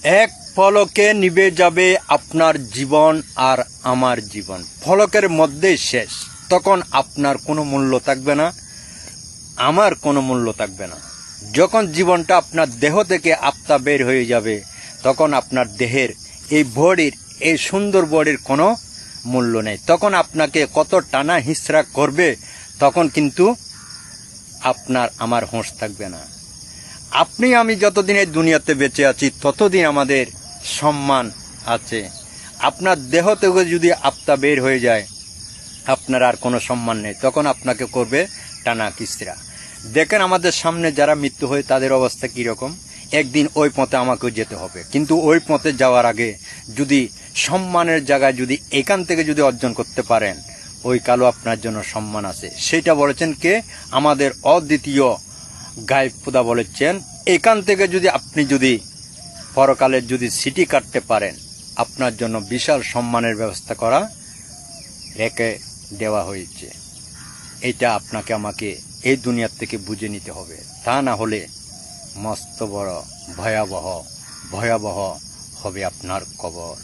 এক পলকে নিভে যাবে আপনার জীবন আর আমার জীবন, পলকের মধ্যেই শেষ। তখন আপনার কোনো মূল্য থাকবে না, আমার কোনো মূল্য থাকবে না। যখন জীবনটা আপনার দেহ থেকে আত্মা বের হয়ে যাবে, তখন আপনার দেহের এই বডির, এই সুন্দর বডির কোনো মূল্য নেই। তখন আপনাকে কত টানা হিসরা করবে, তখন কিন্তু আপনার আমার হোঁশ থাকবে না। আপনি আমি যতদিন এই দুনিয়াতে বেঁচে আছি ততদিন আমাদের সম্মান আছে। আপনার দেহ থেকে যদি আত্মা বের হয়ে যায়, আপনার আর কোনো সম্মান নেই। তখন আপনাকে করবে টানা কিস্তিরা। দেখেন আমাদের সামনে যারা মৃত্যু হয় তাদের অবস্থা কীরকম। একদিন ওই পথে আমাকেও যেতে হবে, কিন্তু ওই পথে যাওয়ার আগে যদি সম্মানের জায়গায় যদি এখান থেকে যদি অর্জন করতে পারেন, ওই কালো আপনার জন্য সম্মান আছে। সেটা বলেছেন কে? আমাদের অদ্বিতীয় গায়েব খোদা বলেছেন, এখান থেকে যদি আপনি যদি পরকালের যদি সিটি কাটতে পারেন, আপনার জন্য বিশাল সম্মানের ব্যবস্থা করা রেখে দেওয়া হয়েছে। এটা আপনাকে আমাকে এই দুনিয়ার থেকে বুঝে নিতে হবে, তা না হলে মস্ত বড় ভয়াবহ ভয়াবহ হবে আপনার কবর।